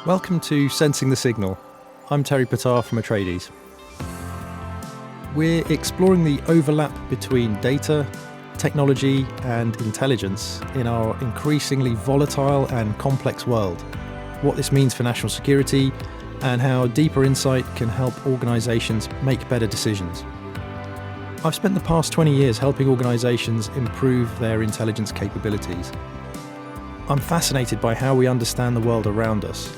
Welcome to Sensing the Signal. I'm Terry Patar from Atreides. We're exploring the overlap between data, technology and intelligence in our increasingly volatile and complex world, what this means for national security, and how deeper insight can help organisations make better decisions. I've spent the past 20 years helping organisations improve their intelligence capabilities. I'm fascinated by how we understand the world around us.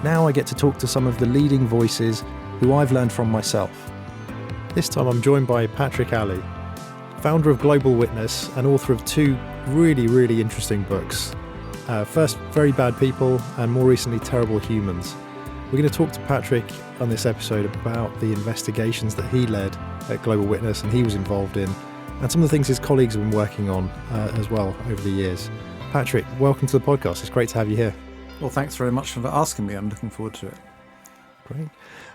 Now I get to talk to some of the leading voices who I've learned from myself. This time I'm joined by Patrick Alley, founder of Global Witness and author of two really interesting books. First, Very Bad People, and more recently, Terrible Humans. We're going to talk to Patrick on this episode about the investigations that he led at Global Witness and he was involved in, and some of the things his colleagues have been working on as well over the years. Patrick, welcome to the podcast. It's great to have you here. Well, thanks very much for asking me. I'm looking forward to it. Great.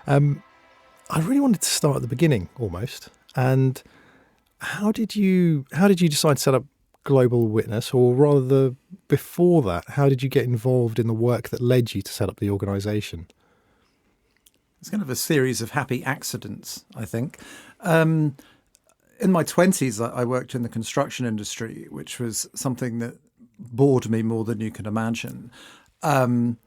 I really wanted to start at the beginning, almost. And how did you decide to set up Global Witness, or rather, before that, how did you get involved in the work that led you to set up the organisation? It's kind of a series of happy accidents, I think. In my 20s, I worked in the construction industry, which was something that bored me more than you can imagine. And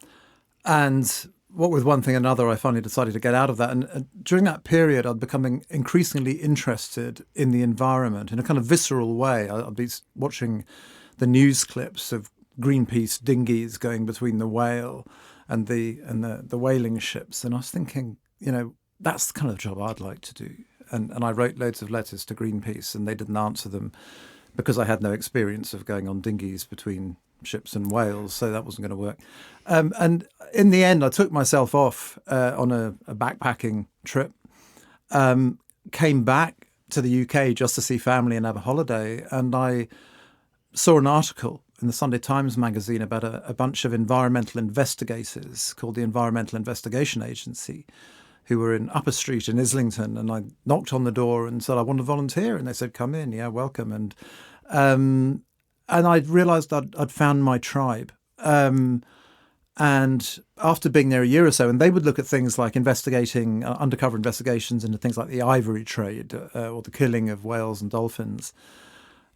what with one thing and another, I finally decided to get out of that. And during that period, I'd become increasingly interested in the environment in a kind of visceral way. I'd be watching the news clips of Greenpeace dinghies going between the whale and the whaling ships. And I was thinking, that's the kind of job I'd like to do. And I wrote loads of letters to Greenpeace and they didn't answer them because I had no experience of going on dinghies between ships and whales, so that wasn't going to work. And in the end, I took myself off on a backpacking trip, came back to the UK just to see family and have a holiday, and I saw an article in the Sunday Times magazine about a bunch of environmental investigators called the Environmental Investigation Agency, who were in Upper Street in Islington, and I knocked on the door and said, I want to volunteer, and they said, come in, yeah, welcome. And I realised I'd found my tribe. And after being there a year or so, and they would look at things like investigating, undercover investigations into things like the ivory trade or the killing of whales and dolphins.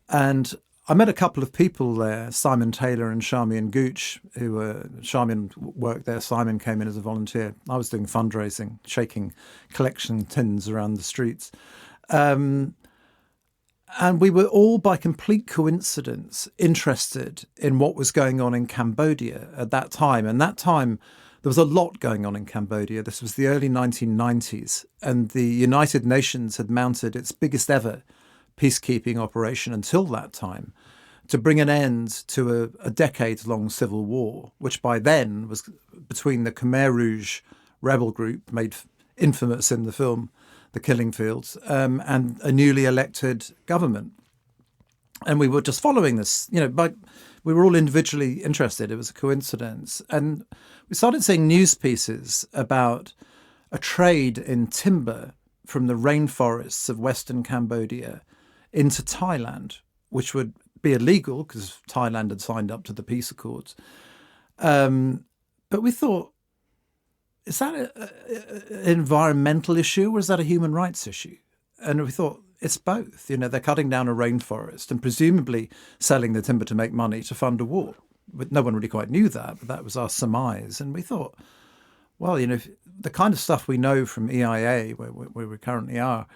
And I met a couple of people there, Simon Taylor and Charmian Gooch, Charmian worked there, Simon came in as a volunteer. I was doing fundraising, shaking collection tins around the streets. And we were all, by complete coincidence, interested in what was going on in Cambodia at that time. And that time, there was a lot going on in Cambodia. This was the early 1990s, and the United Nations had mounted its biggest ever peacekeeping operation until that time to bring an end to a decades-long civil war, which by then was between the Khmer Rouge rebel group, made infamous in the film The Killing Fields, and a newly elected government. And we were just following this, but we were all individually interested. It was a coincidence. And we started seeing news pieces about a trade in timber from the rainforests of Western Cambodia into Thailand, which would be illegal because Thailand had signed up to the peace accords. But we thought, is that an environmental issue or is that a human rights issue? And we thought it's both. They're cutting down a rainforest and presumably selling the timber to make money to fund a war. But no one really quite knew that, but that was our surmise. And we thought, well, the kind of stuff we know from EIA, where we currently are,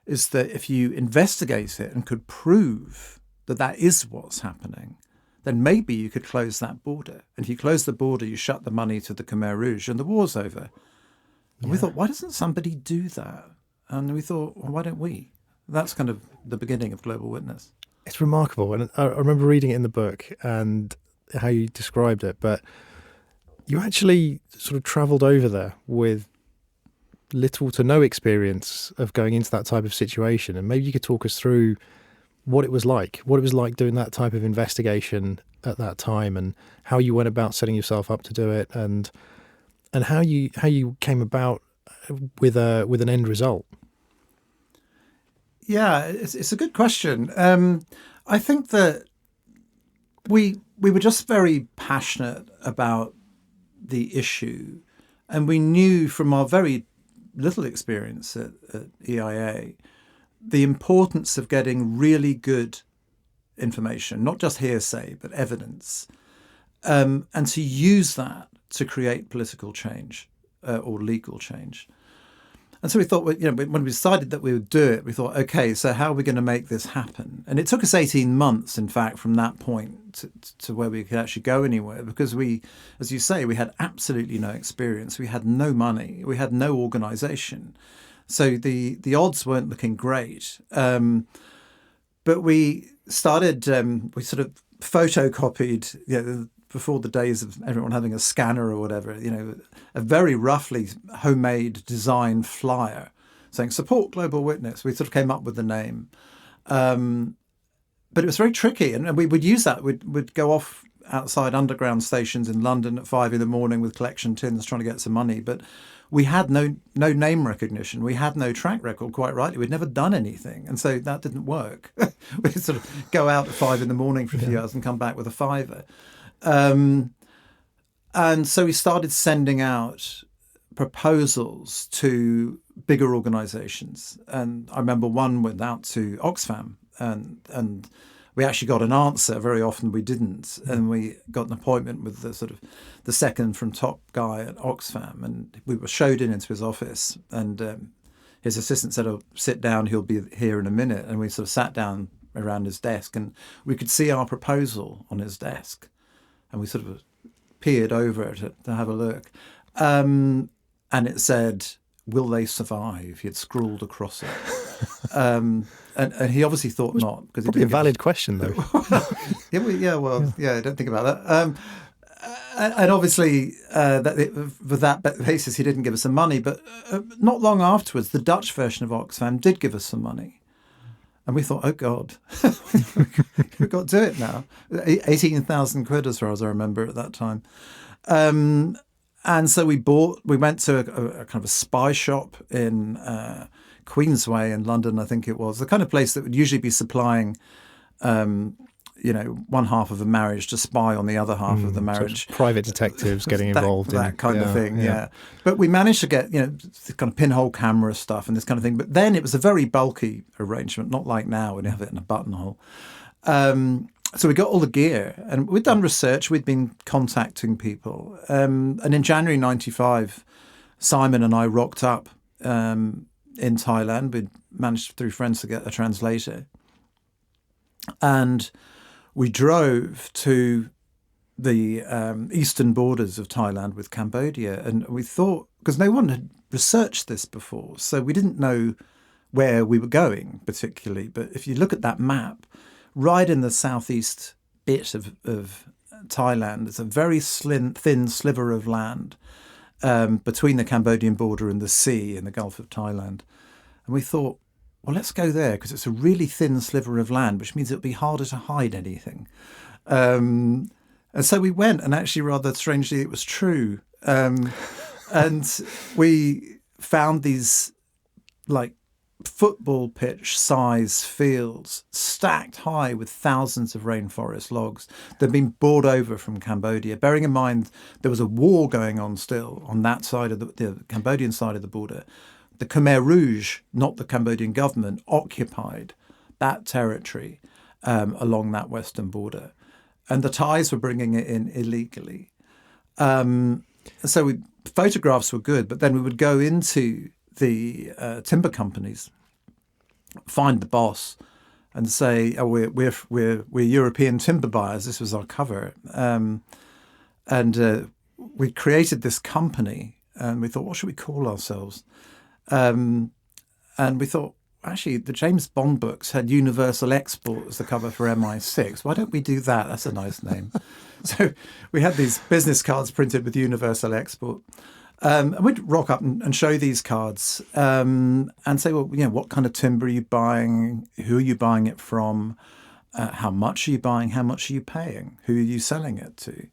is that if you investigate it and could prove that is what's happening, then maybe you could close that border. And if you close the border, you shut the money to the Khmer Rouge and the war's over. And we thought, why doesn't somebody do that? And we thought, well, why don't we? That's kind of the beginning of Global Witness. It's remarkable. And I remember reading it in the book and how you described it. But you actually sort of travelled over there with little to no experience of going into that type of situation. And maybe you could talk us through what it was like doing that type of investigation at that time, and how you went about setting yourself up to do it, and how you came about with an end result. Yeah, it's a good question. I think that we were just very passionate about the issue, and we knew from our very little experience at EIA the importance of getting really good information, not just hearsay, but evidence, and to use that to create political change or legal change. And so we thought, when we decided that we would do it, we thought, okay, so how are we going to make this happen? And it took us 18 months, in fact, from that point to where we could actually go anywhere, because we, as you say, we had absolutely no experience. We had no money. We had no organisation. So the odds weren't looking great. But we started, we sort of photocopied, before the days of everyone having a scanner or whatever, a very roughly homemade design flyer saying support Global Witness. We sort of came up with the name. But it was very tricky. And we would use that. We'd go off outside underground stations in London at 5 a.m. with collection tins trying to get some money. But we had no name recognition. We had no track record, quite rightly. We'd never done anything. And so that didn't work. We'd sort of go out at 5 a.m. for a few hours and come back with a fiver. And so we started sending out proposals to bigger organisations. And I remember one went out to Oxfam, and we actually got an answer. Very often we didn't. And we got an appointment with the second from top guy at Oxfam. And we were showed into his office, and his assistant said, "Oh, sit down, he'll be here in a minute." And we sort of sat down around his desk, and we could see our proposal on his desk. And we sort of peered over it to have a look. And it said, "Will they survive?" He had scrawled across it. And he obviously thought not. Because probably a valid question, though. I don't think about that. And obviously, with that basis, he didn't give us some money. But not long afterwards, the Dutch version of Oxfam did give us some money. And we thought, oh, God, we've got to do it now. 18,000 quid, as far as I remember at that time. And so we went to a kind of a spy shop in Queensway in London, I think it was, the kind of place that would usually be supplying, one half of a marriage to spy on the other half of the marriage. Sort of private detectives getting involved in that kind of thing, yeah. But we managed to get, the kind of pinhole camera stuff and this kind of thing. But then it was a very bulky arrangement, not like now when you have it in a buttonhole. So we got all the gear, and we'd done research. We'd been contacting people. And in January 95, Simon and I rocked up in Thailand. We'd managed through friends to get a translator. And we drove to the eastern borders of Thailand with Cambodia. And we thought, because no one had researched this before, so we didn't know where we were going particularly. But if you look at that map, right in the southeast bit of Thailand, there's a very thin sliver of land between the Cambodian border and the sea in the Gulf of Thailand. And we thought, well, let's go there because it's a really thin sliver of land, which means it'll be harder to hide anything. And so we went, and actually, rather strangely, it was true. And we found these football pitch size fields stacked high with thousands of rainforest logs that had been brought over from Cambodia. Bearing in mind there was a war going on still on that side of the Cambodian side of the border. The Khmer Rouge, not the Cambodian government, occupied that territory along that western border. And the Thais were bringing it in illegally. So photographs were good, but then we would go into the timber companies, find the boss, and say, "Oh, we're European timber buyers." This was our cover, and we created this company, and we thought, what should we call ourselves? And we thought, actually, the James Bond books had Universal Export as the cover for MI6. Why don't we do that? That's a nice name. So we had these business cards printed with Universal Export. And we'd rock up and show these cards and say, well, what kind of timber are you buying? Who are you buying it from? How much are you buying? How much are you paying? Who are you selling it to?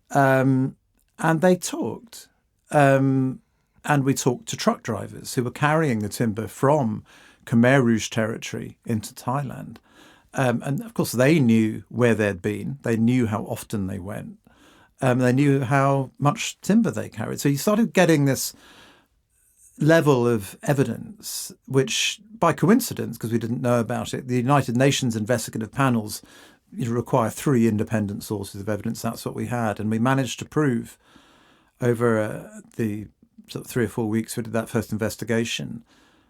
And they talked. And we talked to truck drivers who were carrying the timber from Khmer Rouge territory into Thailand. And of course, they knew where they'd been. They knew how often they went. They knew how much timber they carried. So you started getting this level of evidence, which by coincidence, because we didn't know about it, the United Nations investigative panels require 3 independent sources of evidence. That's what we had. And we managed to prove over the sort of 3 or 4 weeks we did that first investigation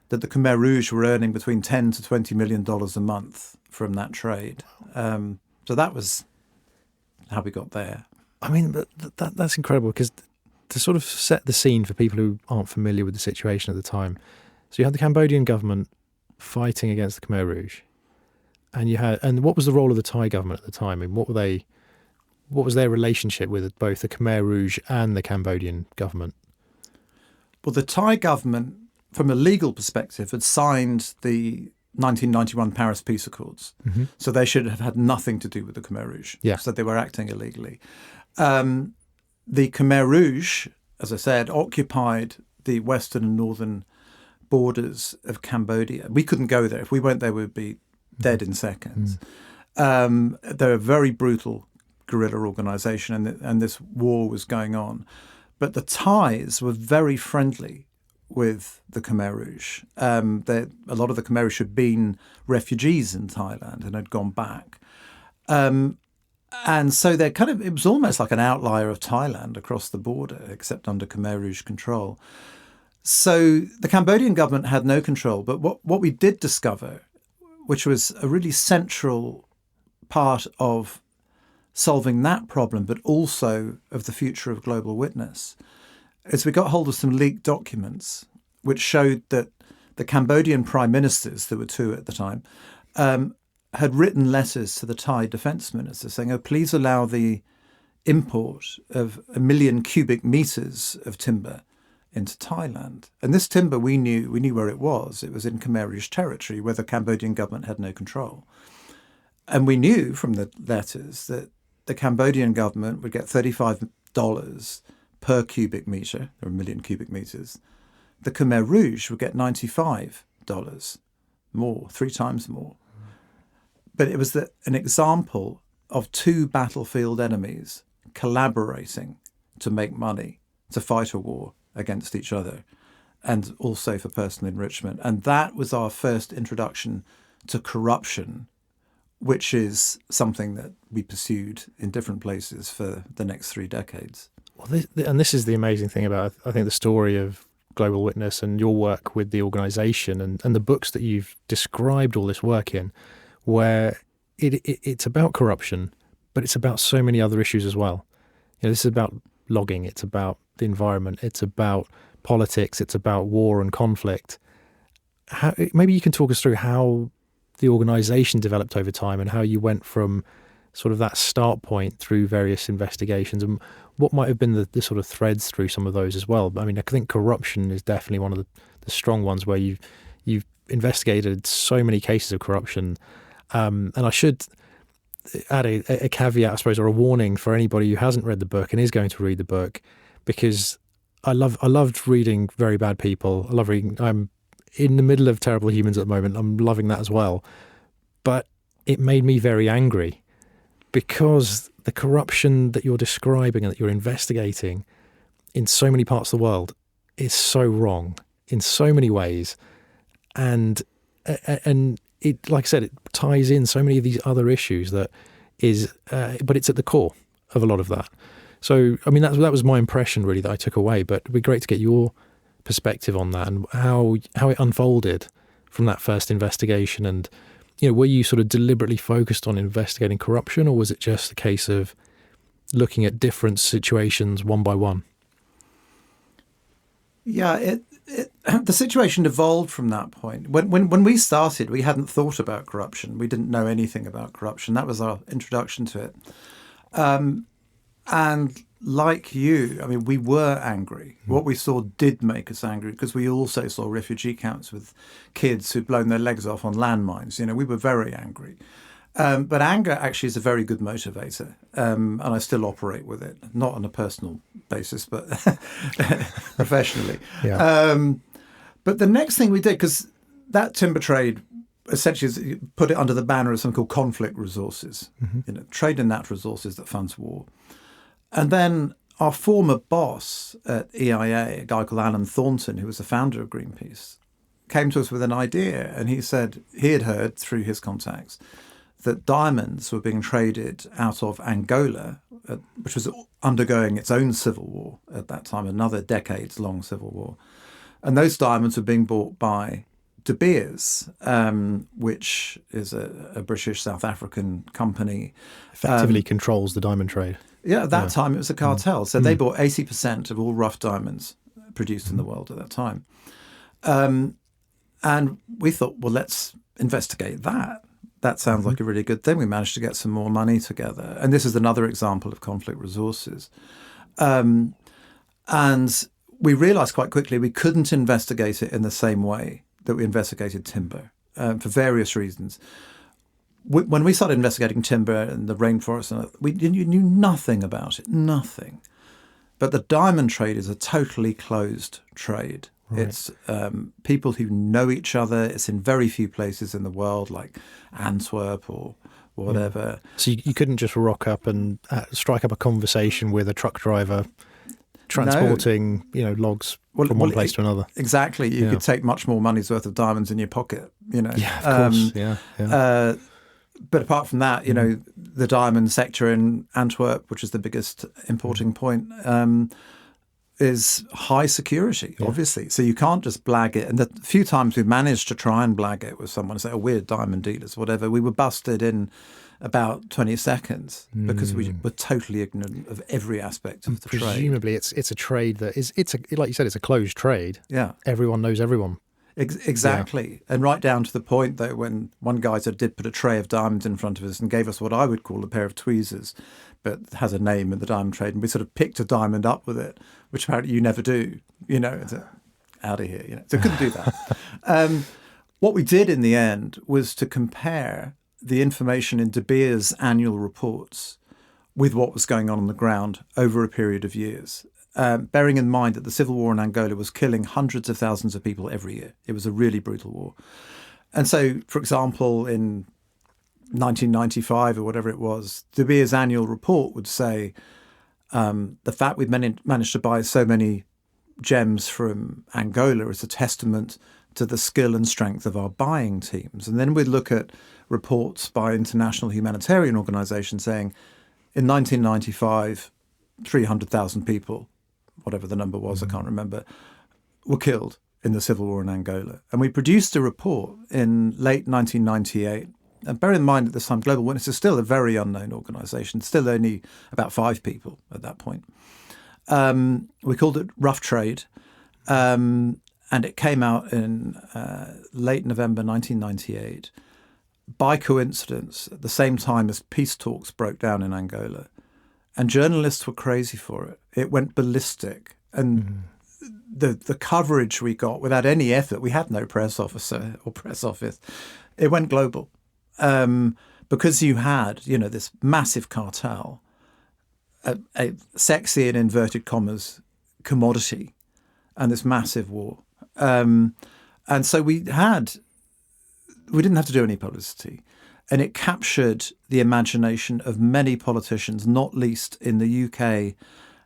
that the Khmer Rouge were earning between $10 to $20 million a month from that trade. So that was how we got there. I mean, that's incredible, because to sort of set the scene for people who aren't familiar with the situation at the time. So you had the Cambodian government fighting against the Khmer Rouge, and what was the role of the Thai government at the time? I mean, what was their relationship with both the Khmer Rouge and the Cambodian government? Well, the Thai government, from a legal perspective, had signed the 1991 Paris Peace Accords. Mm-hmm. So they should have had nothing to do with the Khmer Rouge. Yeah. So they were acting illegally. The Khmer Rouge, as I said, occupied the western and northern borders of Cambodia. We couldn't go there. If we went there, we'd be dead in seconds. They're a very brutal guerrilla organisation, and this war was going on. But the Thais were very friendly with the Khmer Rouge. A lot of the Khmer Rouge had been refugees in Thailand and had gone back. And so it was almost like an outlier of Thailand across the border, except under Khmer Rouge control. So the Cambodian government had no control. But what we did discover, which was a really central part of solving that problem, but also of the future of Global Witness, is we got hold of some leaked documents which showed that the Cambodian prime ministers, there were 2 at the time, had written letters to the Thai defence minister saying, "Oh, please allow the import of 1 million cubic metres of timber into Thailand." And this timber, we knew where it was. It was in Khmer Rouge territory, where the Cambodian government had no control. And we knew from the letters that the Cambodian government would get $35 per cubic metre, or 1 million cubic metres. The Khmer Rouge would get $95 more, 3 times more. But it was an example of 2 battlefield enemies collaborating to make money, to fight a war against each other, and also for personal enrichment. And that was our first introduction to corruption, which is something that we pursued in different places for the next 3 decades. Well, this is the amazing thing about, I think, the story of Global Witness and your work with the organisation and the books that you've described all this work in, where it's about corruption, but it's about so many other issues as well. You know, this is about logging, it's about the environment, it's about politics, it's about war and conflict. Maybe you can talk us through how the organisation developed over time and how you went from sort of that start point through various investigations, and what might have been the sort of threads through some of those as well. I mean, I think corruption is definitely one of the strong ones, where you've investigated so many cases of corruption. And I should add a caveat, I suppose, or a warning for anybody who hasn't read the book and is going to read the book, because I loved reading Very Bad People. I love reading. I'm in the middle of Terrible Humans at the moment. I'm loving that as well. But it made me very angry, because the corruption that you're describing and that you're investigating in so many parts of the world is so wrong in so many ways. And it, like I said, it ties in so many of these other issues but it's at the core of a lot of that. So, I mean, that was my impression really that I took away, but it'd be great to get your perspective on that and how it unfolded from that first investigation. And, you know, were you sort of deliberately focused on investigating corruption, or was it just a case of looking at different situations one by one? Yeah, the situation evolved from that point. When we started, we hadn't thought about corruption. We didn't know anything about corruption. That was our introduction to it. And like you, I mean, we were angry. What we saw did make us angry, because we also saw refugee camps with kids who'd blown their legs off on landmines. You know, we were very angry. But anger actually is a very good motivator, and I still operate with it, not on a personal basis, but professionally. Yeah. But the next thing we did, because that timber trade essentially is, put it under the banner of something called conflict resources, trade in natural resources that funds war. And then our former boss at EIA, a guy called Alan Thornton, who was the founder of Greenpeace, came to us with an idea. And he said he had heard through his contacts that diamonds were being traded out of Angola, which was undergoing its own civil war at that time, another decades-long civil war. And those diamonds were being bought by De Beers, which is a British South African company. Effectively controls the diamond trade. Yeah, at that time it was a cartel. So they bought 80% of all rough diamonds produced in the world at that time. And we thought, well, let's investigate that. That sounds like a really good thing. We managed to get some more money together. And this is another example of conflict resources. And we realized quite quickly we couldn't investigate it in the same way that we investigated timber for various reasons. When we started investigating timber and the rainforest, we knew nothing about it, nothing. But the diamond trade is a totally closed trade. Right. It's people who know each other. It's in very few places in the world, like Antwerp or whatever. So you couldn't just rock up and strike up a conversation with a truck driver transporting, logs from one place to another. Exactly. You could take much more money's worth of diamonds in your pocket. Yeah, of course. Yeah. But apart from that, the diamond sector in Antwerp, which is the biggest importing point, is high security, obviously. So you can't just blag it. And the few times we've managed to try and blag it with someone, say, we're diamond dealers, whatever, we were busted in about 20 seconds because we were totally ignorant of every aspect of the trade. Presumably it's a trade that is, like you said, it's a closed trade. Yeah. Everyone knows everyone. Exactly. Yeah. And right down to the point that when one guy did put a tray of diamonds in front of us and gave us what I would call a pair of tweezers, but has a name in the diamond trade, and we sort of picked a diamond up with it, which apparently you never do, it's out of here, So couldn't do that. What we did in the end was to compare the information in De Beers' annual reports with what was going on the ground over a period of years. Bearing in mind that the civil war in Angola was killing hundreds of thousands of people every year. It was a really brutal war. And so, for example, in 1995 or whatever it was, De Beers' annual report would say the fact we've managed to buy so many gems from Angola is a testament to the skill and strength of our buying teams. And then we'd look at reports by international humanitarian organizations saying in 1995, 300,000 people, whatever the number was, I can't remember, were killed in the civil war in Angola. And we produced a report in late 1998. And bear in mind at this time, Global Witness is still a very unknown organisation, still only about 5 people at that point. We called it Rough Trade. And it came out in late November 1998. By coincidence, at the same time as peace talks broke down in Angola. And journalists were crazy for it. It went ballistic. And the coverage we got without any effort, we had no press officer or press office, it went global. Because you had, this massive cartel, a sexy and inverted commas commodity, and this massive war. And so we didn't have to do any publicity. And it captured the imagination of many politicians, not least in the UK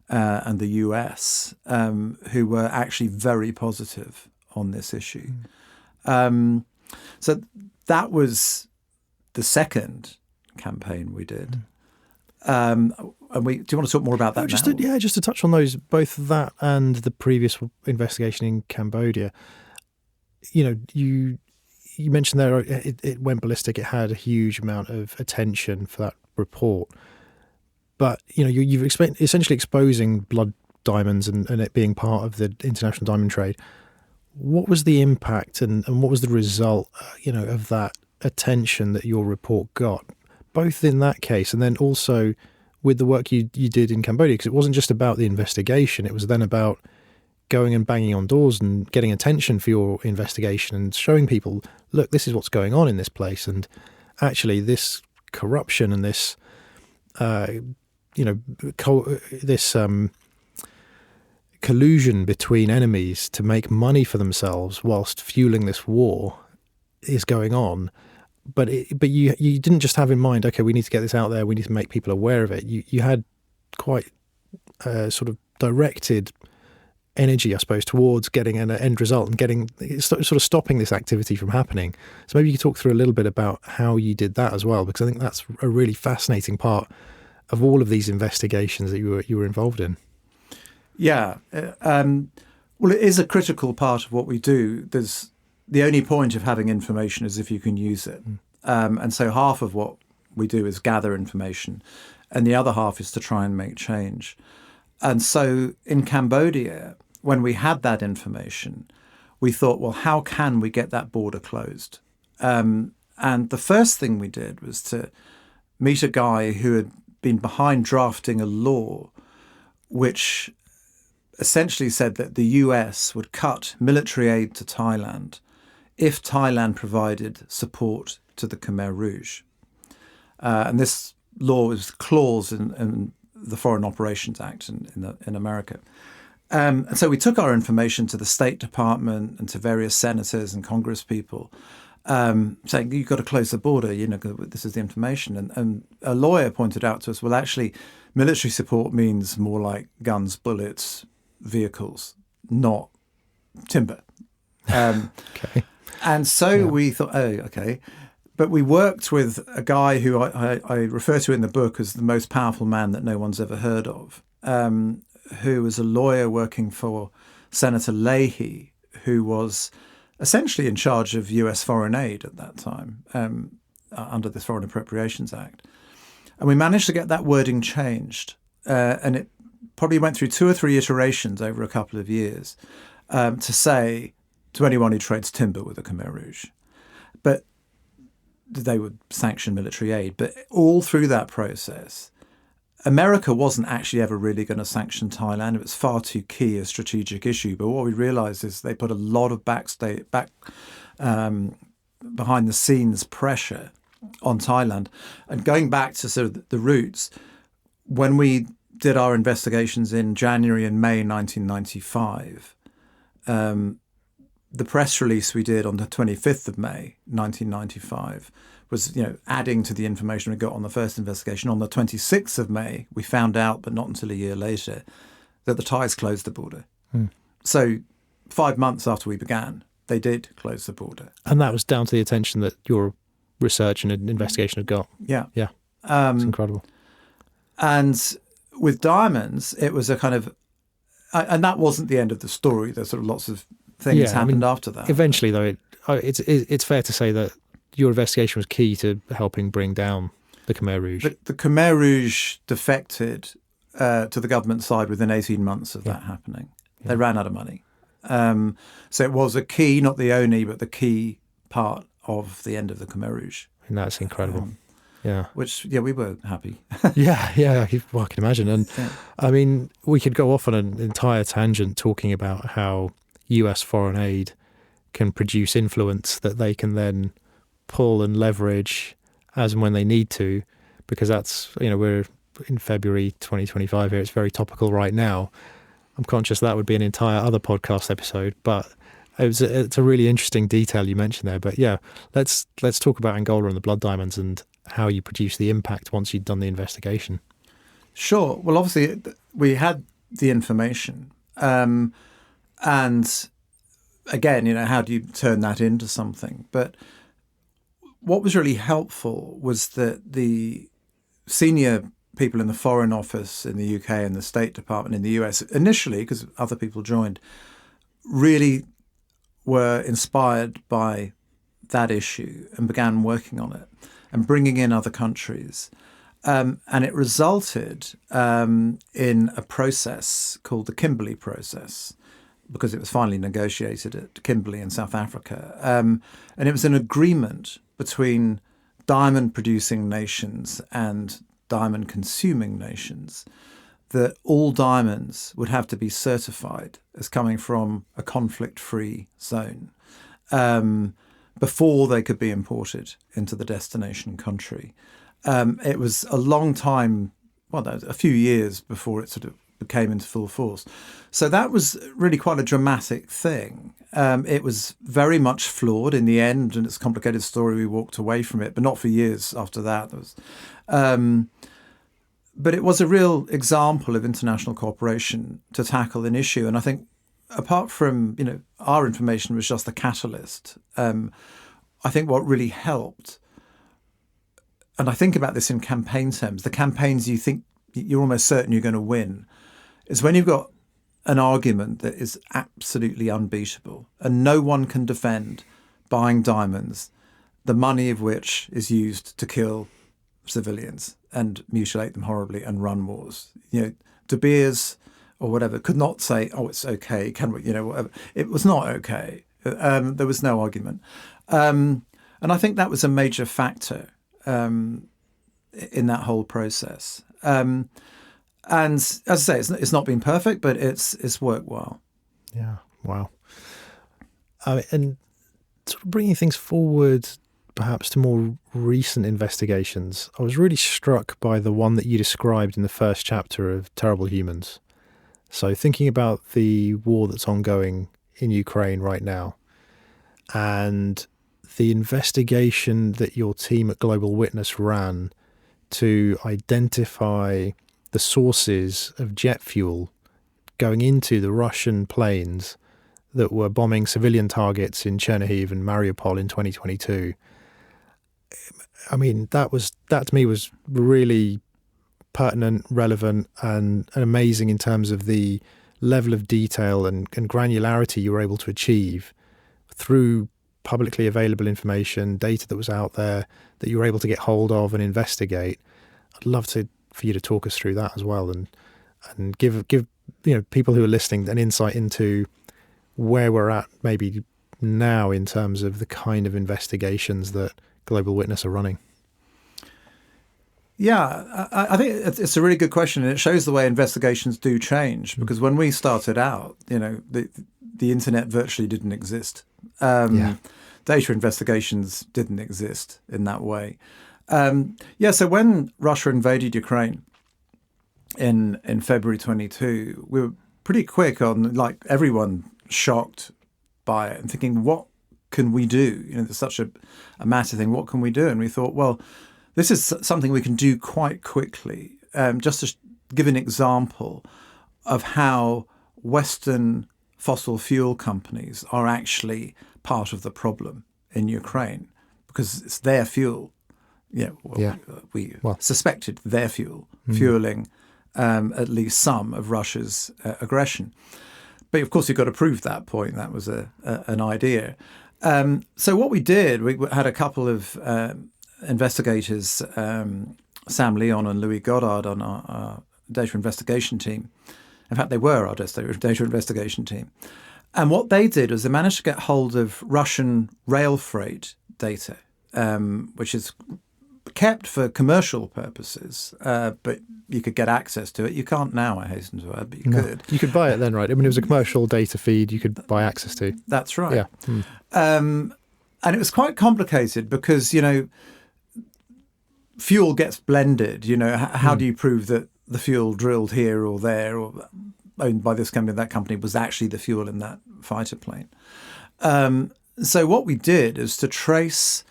and the US, who were actually very positive on this issue. So that was the second campaign we did. And do you want to talk more about that now? Just to touch on those, both that and the previous investigation in Cambodia. You mentioned there it went ballistic. It had a huge amount of attention for that report. But, you've essentially exposing blood diamonds and it being part of the international diamond trade. What was the impact and what was the result, of that attention that your report got, both in that case and then also with the work you did in Cambodia? Because it wasn't just about the investigation. It was then about going and banging on doors and getting attention for your investigation and showing people, look, this is what's going on in this place. And actually this corruption and this, collusion between enemies to make money for themselves whilst fueling this war is going on. But you didn't just have in mind, okay, we need to get this out there, we need to make people aware of it. You had quite sort of directed energy, I suppose, towards getting an end result and getting sort of stopping this activity from happening. So maybe you could talk through a little bit about how you did that as well, because I think that's a really fascinating part of all of these investigations that you were involved in. Yeah. Well, it is a critical part of what we do. There's the only point of having information is if you can use it. And so half of what we do is gather information, and the other half is to try and make change. And so in Cambodia, when we had that information, we thought, well, how can we get that border closed? And the first thing we did was to meet a guy who had been behind drafting a law which essentially said that the US would cut military aid to Thailand if Thailand provided support to the Khmer Rouge. And this law was a clause in the Foreign Operations Act in America. And so we took our information to the State Department and to various senators and Congress people, saying, you've got to close the border, this is the information. And a lawyer pointed out to us, well, actually, military support means more like guns, bullets, vehicles, not timber. Okay. And so we thought, oh, okay. But we worked with a guy who I refer to in the book as the most powerful man that no one's ever heard of, who was a lawyer working for Senator Leahy, who was essentially in charge of US foreign aid at that time under the Foreign Appropriations Act. And we managed to get that wording changed. And it probably went through 2 or 3 iterations over a couple of years to say to anyone who trades timber with the Khmer Rouge. But they would sanction military aid. But all through that process, America wasn't actually ever really going to sanction Thailand. It was far too key a strategic issue. But what we realized is they put a lot of behind the scenes pressure on Thailand. And going back to sort of the roots, when we did our investigations in January and May 1995, the press release we did on the 25th of May 1995 was, adding to the information we got on the first investigation. On the 26th of May, we found out, but not until a year later, that the Thais closed the border. So 5 months after we began, they did close the border. And that was down to the attention that your research and investigation had got. Yeah. Yeah. It's incredible. And with diamonds, it was a kind of, and that wasn't the end of the story. There's sort of lots of things happened after that. Eventually, though, it's fair to say that your investigation was key to helping bring down the Khmer Rouge. The Khmer Rouge defected to the government side within 18 months of that happening. They ran out of money. So it was a key, not the only, but the key part of the end of the Khmer Rouge. And that's incredible. Which, we were happy. I can imagine. And I mean, we could go off on an entire tangent talking about how US foreign aid can produce influence that they can then pull and leverage as and when they need to, because that's, we're in February 2025 here. It's very topical right now. I'm conscious that would be an entire other podcast episode, but it's a really interesting detail you mentioned there. But let's talk about Angola and the blood diamonds and how you produce the impact once you'd done the investigation. Sure. Well, obviously, we had the information. And again, how do you turn that into something? But what was really helpful was that the senior people in the Foreign Office in the UK and the State Department in the US, initially, because other people joined, really were inspired by that issue and began working on it and bringing in other countries. And it resulted in a process called the Kimberley process, because it was finally negotiated at Kimberley in South Africa. And it was an agreement between diamond-producing nations and diamond-consuming nations that all diamonds would have to be certified as coming from a conflict-free zone before they could be imported into the destination country. It was a long time, a few years before it sort of came into full force. So that was really quite a dramatic thing. It was very much flawed in the end, and it's a complicated story. We walked away from it, but not for years after that. But it was a real example of international cooperation to tackle an issue. And I think apart from, our information was just the catalyst. I think what really helped, and I think about this in campaign terms, the campaigns you think you're almost certain you're going to win, is when you've got an argument that is absolutely unbeatable and no one can defend buying diamonds, the money of which is used to kill civilians and mutilate them horribly and run wars. De Beers or whatever could not say, "Oh, it's okay." Can we? Whatever. It was not okay. There was no argument, and I think that was a major factor in that whole process. And as I say, it's not been perfect, but it's worked well. Yeah. Wow. And sort of bringing things forward, perhaps to more recent investigations, I was really struck by the one that you described in the first chapter of Terrible Humans. So thinking about the war that's ongoing in Ukraine right now and the investigation that your team at Global Witness ran to identify the sources of jet fuel going into the Russian planes that were bombing civilian targets in Chernihiv and Mariupol in 2022. I mean, that to me was really pertinent, relevant, and amazing in terms of the level of detail and granularity you were able to achieve through publicly available information, data that was out there that you were able to get hold of and investigate. I'd love for you to talk us through that as well, and give people who are listening an insight into where we're at maybe now in terms of the kind of investigations that Global Witness are running. Yeah, I think it's a really good question, and it shows the way investigations do change. Because when we started out, the internet virtually didn't exist. Data investigations didn't exist in that way. So when Russia invaded Ukraine in February 22, we were pretty quick on, like everyone, shocked by it and thinking, what can we do? There's such a massive thing. What can we do? And we thought, well, this is something we can do quite quickly. Just to give an example of how Western fossil fuel companies are actually part of the problem in Ukraine, because it's their fuel. We suspected their fuel fueling at least some of Russia's aggression. But of course, you've got to prove that point. That was an idea. So what we did, we had a couple of investigators, Sam Leon and Louis Goddard, on our data investigation team. In fact, they were our data investigation team. And what they did was they managed to get hold of Russian rail freight data, which is kept for commercial purposes, but you could get access to it. You can't now, I hasten to add, but you could. You could buy it then, right? I mean, it was a commercial data feed you could buy access to. That's right. Yeah. And it was quite complicated because, fuel gets blended. How do you prove that the fuel drilled here or there or owned by this company, that company, was actually the fuel in that fighter plane? So what we did is to trace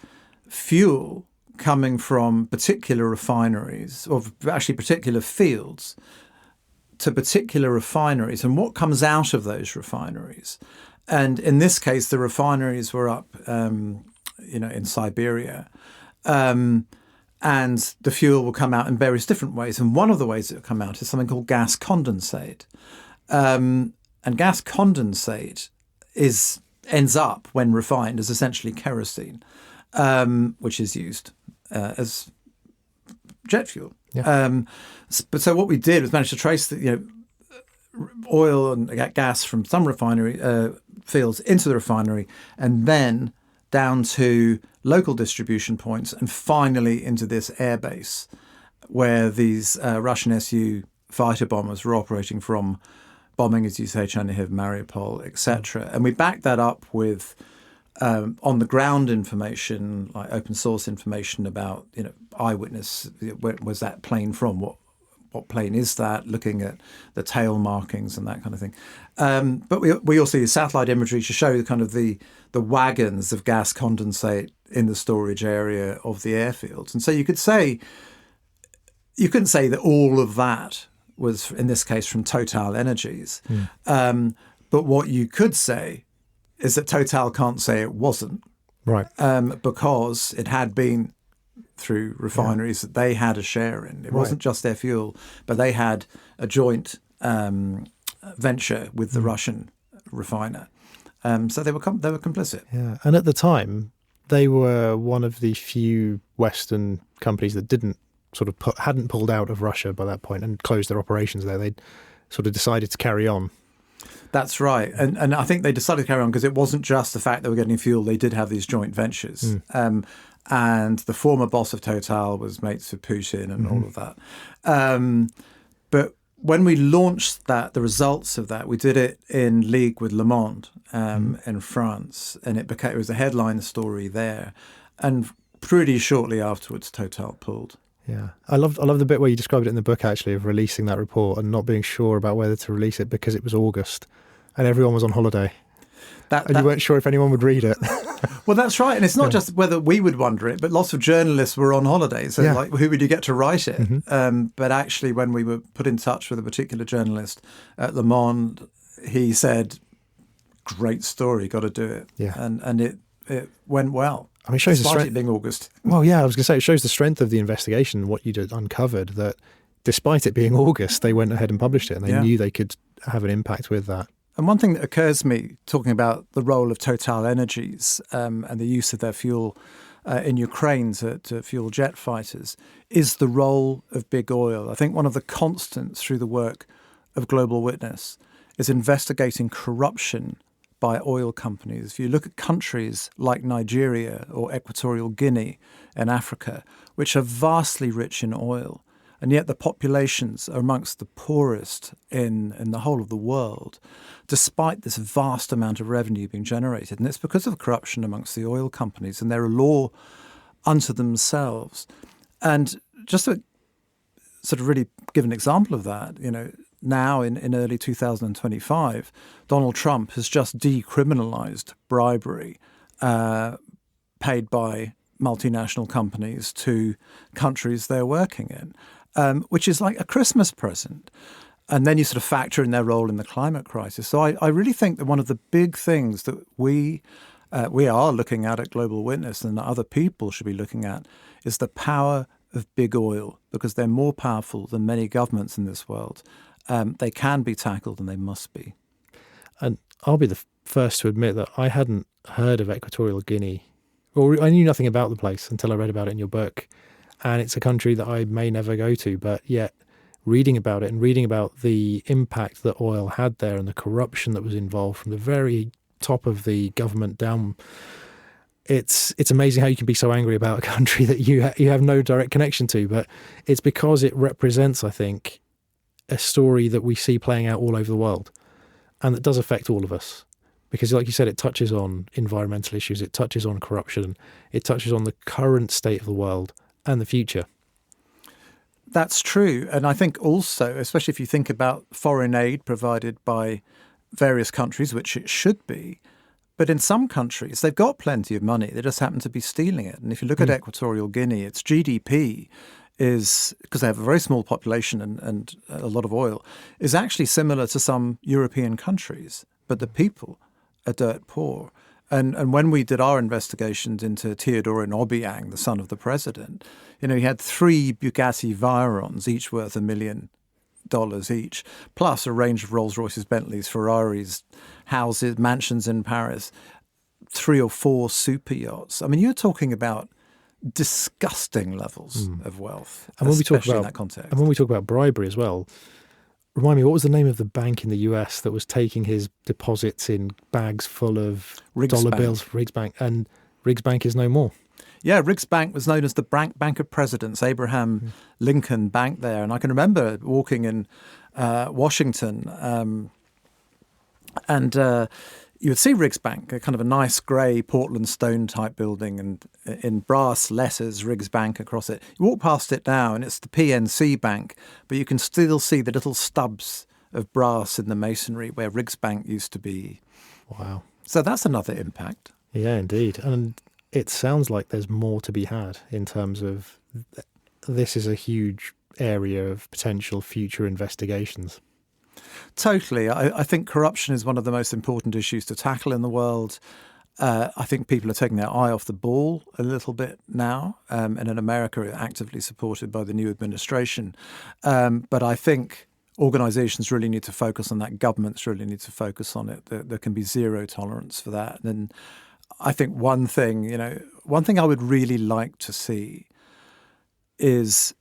fuel coming from particular refineries, or actually particular fields, to particular refineries, and what comes out of those refineries. And in this case, the refineries were up, in Siberia. And the fuel will come out in various different ways. And one of the ways it will come out is something called gas condensate. And gas condensate ends up, when refined, as essentially kerosene, which is used as jet fuel. Yeah. But so what we did was manage to trace the oil and gas from some refinery fields into the refinery, and then down to local distribution points, and finally into this airbase where these Russian Su fighter bombers were operating from, bombing, as you say, Chernihiv, Mariupol, etc. And we backed that up with on the ground information, like open source information about eyewitness. Where was that plane from? What plane is that? Looking at the tail markings and that kind of thing. But we also use satellite imagery to show kind of the wagons of gas condensate in the storage area of the airfields. And so you could say, you couldn't say that all of that was, in this case, from Total Energies. But what you could say is that Total can't say it wasn't. Right. Because it had been through refineries that they had a share in. It wasn't just their fuel, but they had a joint venture with the Russian refiner. So they were complicit. Yeah. And at the time, they were one of the few Western companies that didn't hadn't pulled out of Russia by that point and closed their operations there. They'd sort of decided to carry on. That's right. And I think they decided to carry on because it wasn't just the fact they were getting fuel. They did have these joint ventures. And the former boss of Total was mates with Putin and all of that. But when we launched that, the results of that, we did it in league with Le Monde in France. And it was a headline story there. And pretty shortly afterwards, Total pulled. Yeah, I love the bit where you described it in the book, actually, of releasing that report and not being sure about whether to release it because it was August and everyone was on holiday. And you weren't sure if anyone would read it. Well, that's right. And it's not just whether we would wonder it, but lots of journalists were on holiday. So like, who would you get to write it? But actually, when we were put in touch with a particular journalist at Le Monde, he said, great story, got to do it. Yeah. And it went well. I mean, it shows the strength. It being August. Well, yeah, I was going to say, it shows the strength of the investigation, what you'd uncovered, that despite it being August, they went ahead and published it, and they knew they could have an impact with that. And one thing that occurs to me, talking about the role of Total Energies and the use of their fuel in Ukraine to fuel jet fighters, is the role of big oil. I think one of the constants through the work of Global Witness is investigating corruption by oil companies. If you look at countries like Nigeria or Equatorial Guinea in Africa, which are vastly rich in oil, and yet the populations are amongst the poorest in the whole of the world, despite this vast amount of revenue being generated. And it's because of corruption amongst the oil companies, and they're a law unto themselves. And just to sort of really give an example of that, now in early 2025, Donald Trump has just decriminalized bribery paid by multinational companies to countries they're working in, which is like a Christmas present. And then you sort of factor in their role in the climate crisis. So I really think that one of the big things that we are looking at Global Witness and that other people should be looking at is the power of big oil, because they're more powerful than many governments in this world. They can be tackled and they must be. And I'll be the first to admit that I hadn't heard of Equatorial Guinea, or I knew nothing about the place until I read about it in your book. And it's a country that I may never go to, but yet reading about it and reading about the impact that oil had there and the corruption that was involved from the very top of the government down, it's amazing how you can be so angry about a country that you have no direct connection to. But it's because it represents, I think, a story that we see playing out all over the world, and that does affect all of us. Because like you said, it touches on environmental issues, it touches on corruption, it touches on the current state of the world and the future. That's true. And I think also, especially if you think about foreign aid provided by various countries, which it should be, but in some countries, they've got plenty of money. They just happen to be stealing it. And if you look at Equatorial Guinea, its GDP is, because they have a very small population and a lot of oil, is actually similar to some European countries, but the people are dirt poor. And when we did our investigations into Teodorin Obiang, the son of the president, he had 3 Bugatti Veyrons, each worth $1 million each, plus a range of Rolls-Royces, Bentleys, Ferraris, houses, mansions in Paris, 3 or 4 super yachts. I mean, you're talking about disgusting levels of wealth, and when especially in that context. And when we talk about bribery as well, remind me, what was the name of the bank in the US that was taking his deposits in bags full of dollar bills? Riggs Bank. And Riggs Bank is no more. Yeah, Riggs Bank was known as the Bank of Presidents. Abraham Lincoln Bank there. And I can remember walking in Washington and you would see Riggs Bank, a kind of a nice grey Portland stone type building, and in brass letters, Riggs Bank across it. You walk past it now and it's the PNC Bank, but you can still see the little stubs of brass in the masonry where Riggs Bank used to be. Wow. So that's another impact. Yeah, indeed. And it sounds like there's more to be had in terms of this is a huge area of potential future investigations. Totally. I think corruption is one of the most important issues to tackle in the world. I think people are taking their eye off the ball a little bit now, and in America, it's actively supported by the new administration. But I think organizations really need to focus on that. Governments really need to focus on it. There can be zero tolerance for that. And I think one thing I would really like to see is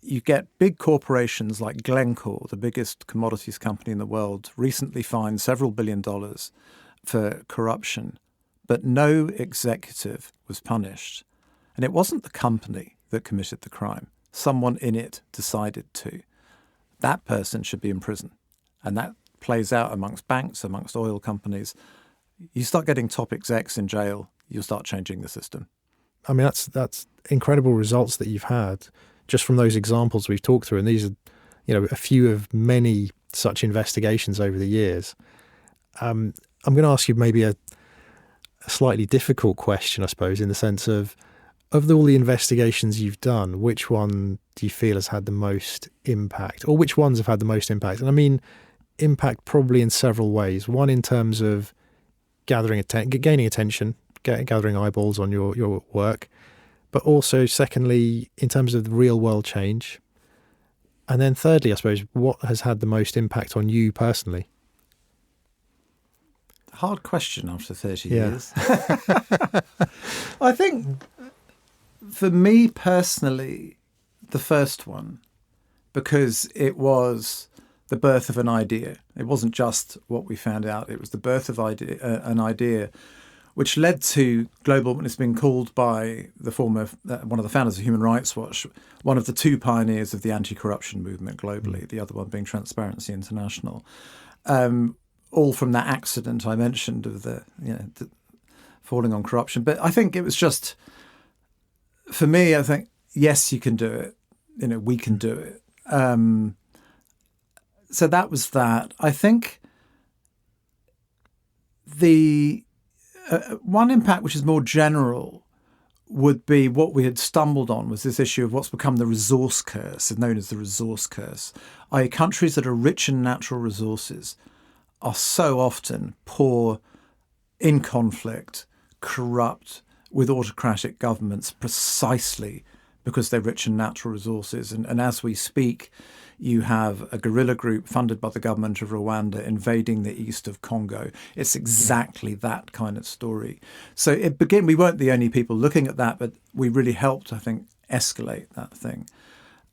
you get big corporations like Glencore, the biggest commodities company in the world, recently fined several $1 billion for corruption, but no executive was punished. And it wasn't the company that committed the crime. Someone in it decided to. That person should be in prison. And that plays out amongst banks, amongst oil companies. You start getting top execs in jail, you'll start changing the system. I mean, that's incredible results that you've had just from those examples we've talked through. And these are, a few of many such investigations over the years. I'm going to ask you maybe a slightly difficult question, I suppose, in the sense of all the investigations you've done, which one do you feel has had the most impact, or which ones have had the most impact? And I mean, impact probably in several ways. One, in terms of gaining attention, gathering eyeballs on your work, but also secondly, in terms of the real world change. And then thirdly, I suppose, what has had the most impact on you personally? Hard question after 30 years. I think for me personally, the first one, because it was the birth of an idea. It wasn't just what we found out. It was the birth of an idea which led to global, when it's been called by the former, one of the founders of Human Rights Watch, one of the two pioneers of the anti-corruption movement globally, the other one being Transparency International. All from that accident I mentioned of the falling on corruption. But I think it was just, for me, I think, yes, you can do it. We can do it. So that was that. I think the one impact which is more general would be what we had stumbled on was this issue of what's become the resource curse, known as the resource curse, i.e. countries that are rich in natural resources are so often poor, in conflict, corrupt, with autocratic governments precisely because they're rich in natural resources. And as we speak, you have a guerrilla group funded by the government of Rwanda invading the east of Congo. It's exactly that kind of story. So we weren't the only people looking at that, but we really helped, I think, escalate that thing.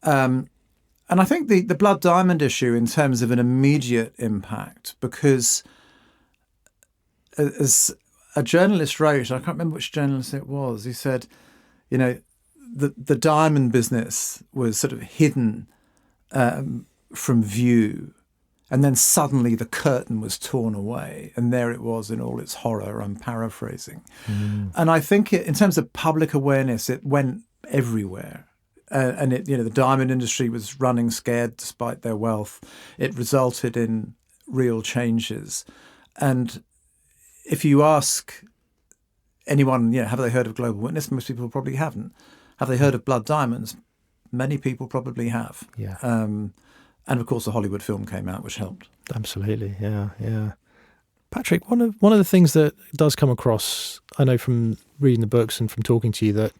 And I think the Blood Diamond issue in terms of an immediate impact, because as a journalist wrote, I can't remember which journalist it was, he said, the diamond business was sort of hidden from view, and then suddenly the curtain was torn away, and there it was in all its horror. I'm paraphrasing. And I think in terms of public awareness, it went everywhere. And the diamond industry was running scared despite their wealth. It resulted in real changes. And if you ask anyone, have they heard of Global Witness? Most people probably haven't. Have they heard of Blood Diamonds? Many people probably have. Yeah. And of course, the Hollywood film came out, which helped. Absolutely. Yeah. Patrick, one of the things that does come across, I know from reading the books and from talking to you, that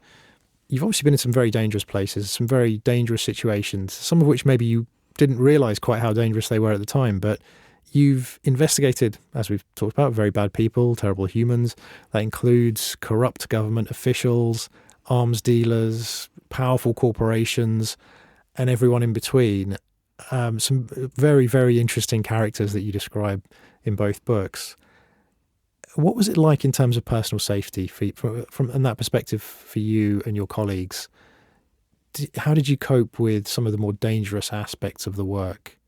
you've obviously been in some very dangerous places, some very dangerous situations, some of which maybe you didn't realise quite how dangerous they were at the time, but you've investigated, as we've talked about, very bad people, terrible humans. That includes corrupt government officials, arms dealers, powerful corporations, and everyone in between. Some very, very interesting characters that you describe in both books. What was it like in terms of personal safety from that perspective for you and your colleagues? How did you cope with some of the more dangerous aspects of the work?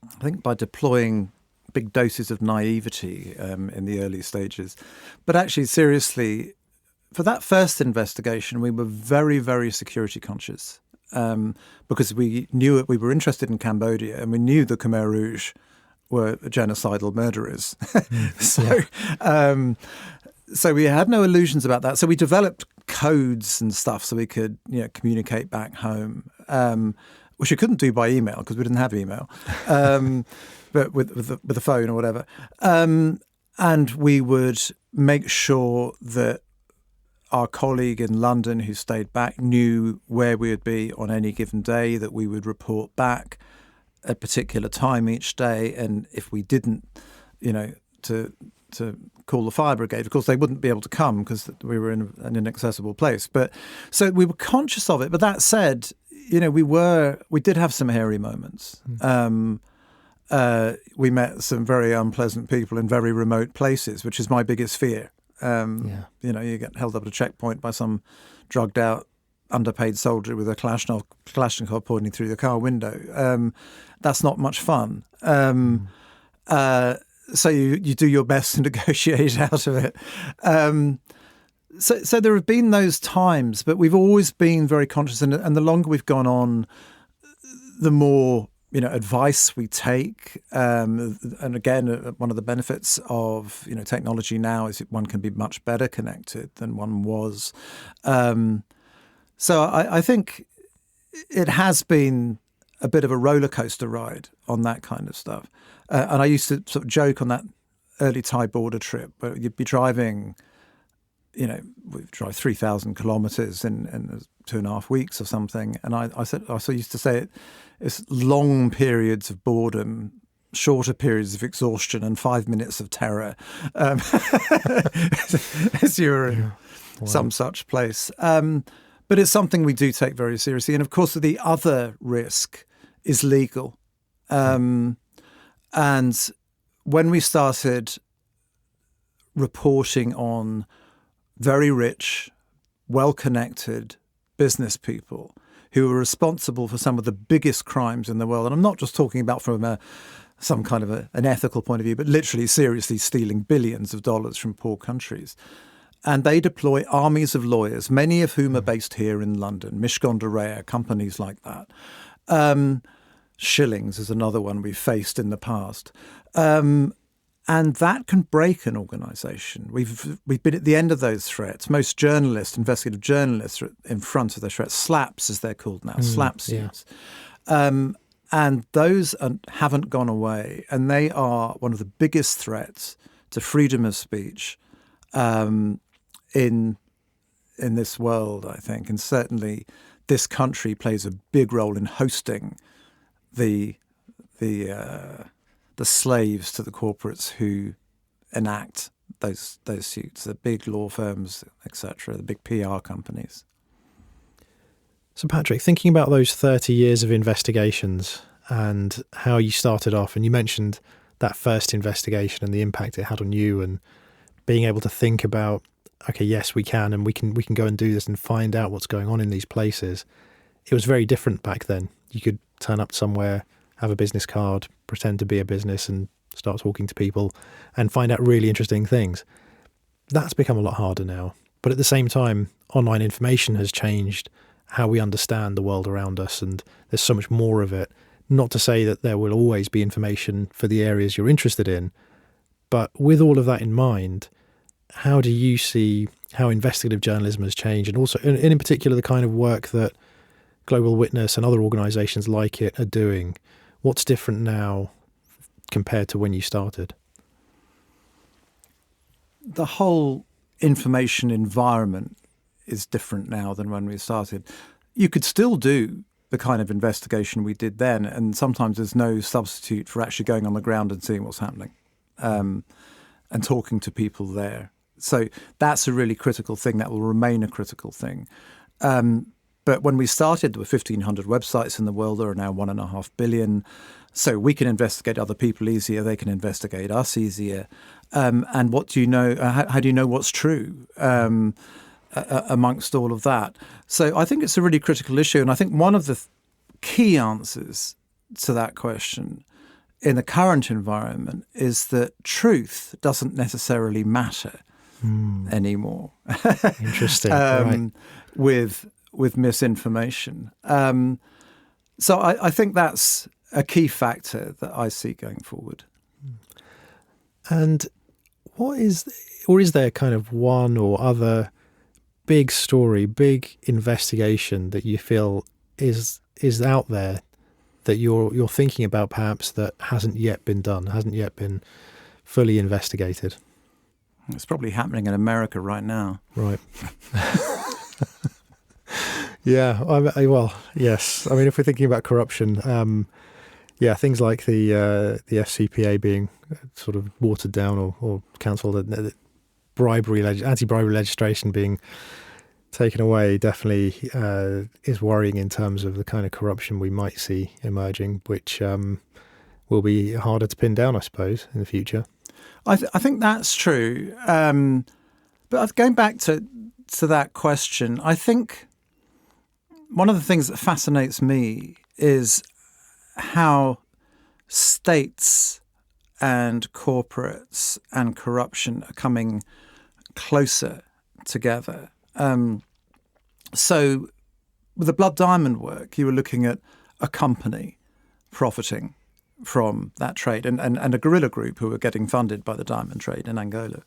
I think by deploying big doses of naivety in the early stages. But actually, seriously, for that first investigation, we were very, very security conscious because we knew we were interested in Cambodia, and we knew the Khmer Rouge were genocidal murderers. So we had no illusions about that. So we developed codes and stuff so we could communicate back home, which we couldn't do by email because we didn't have email, but with the phone or whatever. And we would make sure that our colleague in London who stayed back knew where we would be on any given day, that we would report back at a particular time each day. And if we didn't, to call the fire brigade. Of course, they wouldn't be able to come because we were in an inaccessible place. But so we were conscious of it. But that said, we did have some hairy moments. We met some very unpleasant people in very remote places, which is my biggest fear. You get held up at a checkpoint by some drugged out, underpaid soldier with a Kalashnikov pointing through the car window. That's not much fun. So you do your best to negotiate out of it. So there have been those times, but we've always been very conscious. And the longer we've gone on, the more advice we take. And again, one of the benefits of technology now is that one can be much better connected than one was. So I think it has been a bit of a roller coaster ride on that kind of stuff. And I used to sort of joke on that early Thai border trip where you'd be driving, we'd drive 3,000 kilometres in 2.5 weeks or something. And I used to say it's long periods of boredom, shorter periods of exhaustion, and 5 minutes of terror as you're in some such place. But it's something we do take very seriously. And of course, the other risk is legal. And when we started reporting on very rich, well-connected business people who were responsible for some of the biggest crimes in the world, and I'm not just talking about from some kind of an ethical point of view, but literally seriously stealing billions of dollars from poor countries. And they deploy armies of lawyers, many of whom are based here in London, Mishcon de Reya, companies like that. Shillings is another one we've faced in the past. And that can break an organisation. We've been at the end of those threats. Most journalists, investigative journalists, are in front of the threats. SLAPs, as they're called now, SLAP suits. And those haven't gone away. And they are one of the biggest threats to freedom of speech in this world, I think. And certainly this country plays a big role in hosting the slaves to the corporates who enact those suits, the big law firms, etc., the big PR companies. So Patrick, thinking about those 30 years of investigations and how you started off, and you mentioned that first investigation and the impact it had on you, and being able to think about, okay, yes, we can, and we can go and do this and find out what's going on in these places. It was very different back then. You could turn up somewhere, have a business card, pretend to be a business and start talking to people and find out really interesting things. That's become a lot harder now. But at the same time, online information has changed how we understand the world around us, and there's so much more of it. Not to say that there will always be information for the areas you're interested in, but with all of that in mind, how do you see how investigative journalism has changed, and also in particular the kind of work that Global Witness and other organisations like it are doing? What's different now compared to when you started? The whole information environment is different now than when we started. You could still do the kind of investigation we did then, and sometimes there's no substitute for actually going on the ground and seeing what's happening and talking to people there. So that's a really critical thing. That will remain a critical thing. But when we started, there were 1,500 websites in the world. There are now 1.5 billion. So we can investigate other people easier. They can investigate us easier. And what do you know? How do you know what's true amongst all of that? So I think it's a really critical issue. And I think one of the key answers to that question in the current environment is that truth doesn't necessarily matter anymore. Interesting. Right. With misinformation. So I think that's a key factor that I see going forward. And is there kind of one or other big story, big investigation that you feel is out there that you're thinking about, perhaps, that hasn't yet been done, hasn't yet been fully investigated? It's probably happening in America right now. Right. Yeah. Well, yes. I mean, if we're thinking about corruption, things like the FCPA being sort of watered down or cancelled, anti-bribery legislation being taken away, definitely is worrying in terms of the kind of corruption we might see emerging, which will be harder to pin down, I suppose, in the future. I think that's true. But going back to that question, I think one of the things that fascinates me is how states and corporates and corruption are coming closer together. So with the Blood Diamond work, you were looking at a company profiting from that trade and a guerrilla group who were getting funded by the diamond trade in Angola.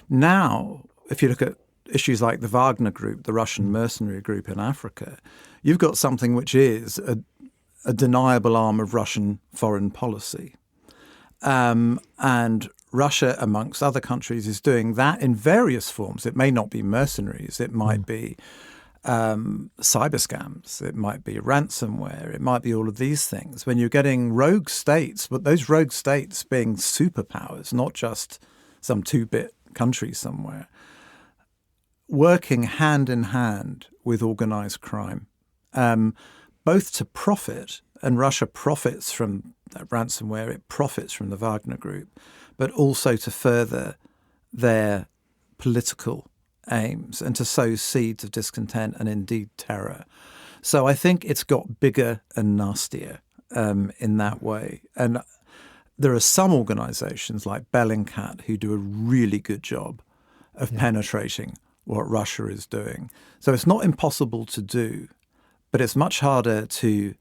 Now, if you look at issues like the Wagner Group, the Russian mercenary group in Africa, you've got something which is a deniable arm of Russian foreign policy. And Russia, amongst other countries, is doing that in various forms. It may not be mercenaries. It might be cyber scams. It might be ransomware. It might be all of these things. When you're getting rogue states, but those rogue states being superpowers, not just some 2-bit country somewhere, working hand in hand with organized crime, both to profit, and Russia profits from that ransomware, it profits from the Wagner Group, but also to further their political aims and to sow seeds of discontent and indeed terror. So I think it's got bigger and nastier in that way. And there are some organizations like Bellingcat who do a really good job of penetrating what Russia is doing. So it's not impossible to do, but it's much harder to...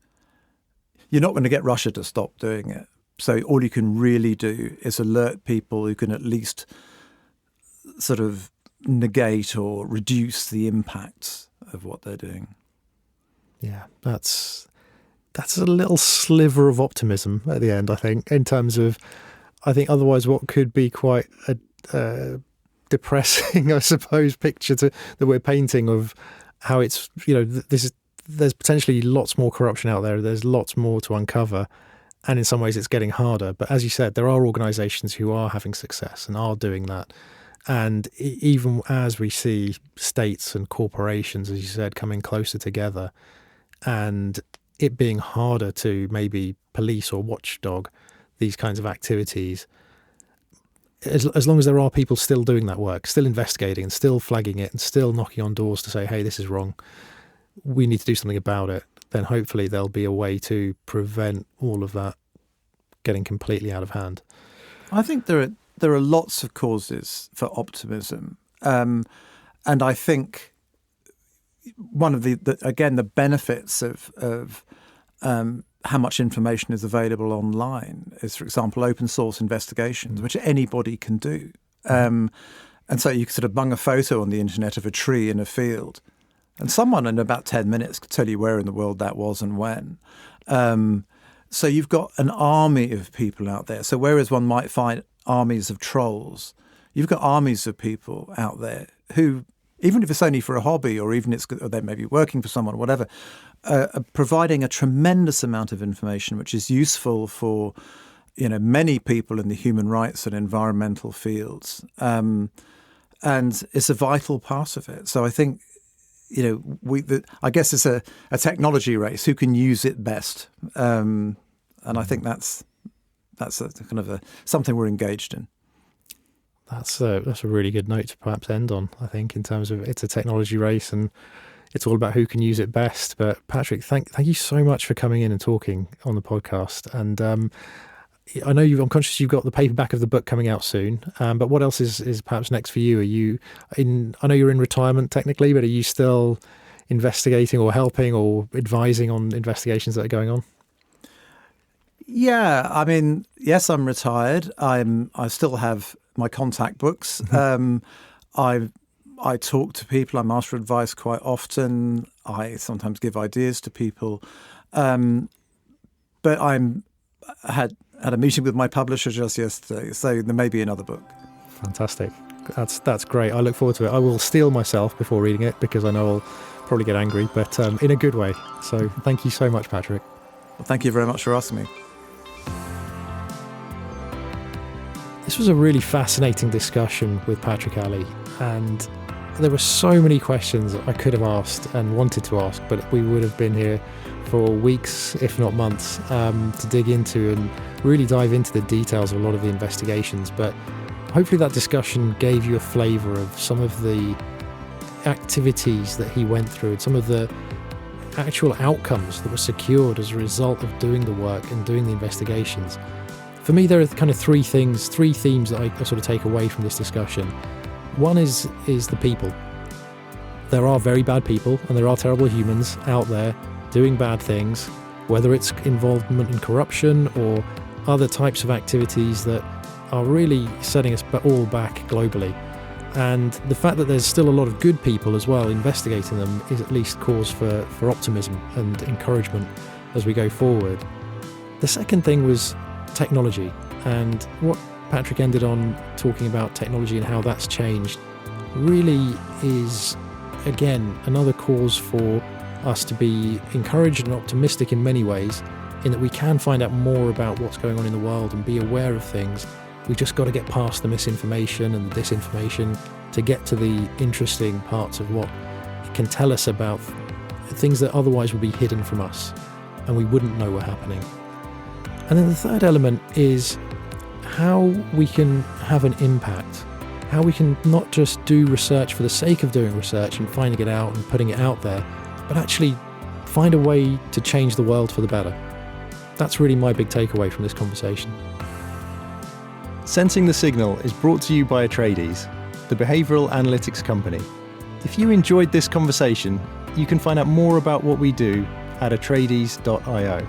You're not going to get Russia to stop doing it. So all you can really do is alert people who can at least sort of negate or reduce the impacts of what they're doing. Yeah, that's a little sliver of optimism at the end, I think, in terms of, I think otherwise what could be quite a depressing, I suppose, picture that we're painting of how it's, there's potentially lots more corruption out there. There's lots more to uncover. And in some ways it's getting harder. But as you said, there are organizations who are having success and are doing that. And even as we see states and corporations, as you said, coming closer together and it being harder to maybe police or watchdog these kinds of activities, as long as there are people still doing that work, still investigating and still flagging it and still knocking on doors to say, hey, this is wrong, we need to do something about it, then hopefully there'll be a way to prevent all of that getting completely out of hand. I think there are lots of causes for optimism. And I think one of the benefits of how much information is available online is, for example, open source investigations, which anybody can do. And so you can sort of bung a photo on the internet of a tree in a field, and someone in about 10 minutes could tell you where in the world that was and when. So you've got an army of people out there. So whereas one might find armies of trolls, you've got armies of people out there who, even if it's only for a hobby or even or they may be working for someone or whatever, are providing a tremendous amount of information which is useful for many people in the human rights and environmental fields. And it's a vital part of it. So I think, I guess it's a technology race. Who can use it best? And I think that's a kind of something we're engaged in. That's a really good note to perhaps end on, I think, in terms of it's a technology race and it's all about who can use it best. But Patrick, thank you so much for coming in and talking on the podcast. And I know I'm conscious you've got the paperback of the book coming out soon, but what else is perhaps next for you? I know you're in retirement technically, but are you still investigating or helping or advising on investigations that are going on? Yeah, I mean, yes, I'm retired. I still have my contact books. I I talk to people. I'm asked for advice quite often. I sometimes give ideas to people. But had a meeting with my publisher just yesterday, so there may be another book. Fantastic. That's great. I look forward to it. I will steel myself before reading it because I know I'll probably get angry, but in a good way. So thank you so much, Patrick. Well, thank you very much for asking me. This was a really fascinating discussion with Patrick Ali, and there were so many questions I could have asked and wanted to ask, but we would have been here for weeks, if not months, to dig into and really dive into the details of a lot of the investigations. But hopefully that discussion gave you a flavour of some of the activities that he went through and some of the actual outcomes that were secured as a result of doing the work and doing the investigations. For me, there are kind of three themes that I sort of take away from this discussion. One is the people. There are very bad people and there are terrible humans out there doing bad things, whether it's involvement in corruption or other types of activities that are really setting us all back globally. And the fact that there's still a lot of good people as well investigating them is at least cause for optimism and encouragement as we go forward. The second thing was technology, and what Patrick ended on talking about technology and how that's changed really is, again, another cause for us to be encouraged and optimistic in many ways, in that we can find out more about what's going on in the world and be aware of things. We've just got to get past the misinformation and the disinformation to get to the interesting parts of what it can tell us about things that otherwise would be hidden from us and we wouldn't know were happening. And then the third element is how we can have an impact, how we can not just do research for the sake of doing research and finding it out and putting it out there, but actually find a way to change the world for the better. That's really my big takeaway from this conversation. Sensing the Signal is brought to you by Atreides, the behavioural analytics company. If you enjoyed this conversation, you can find out more about what we do at atreides.io.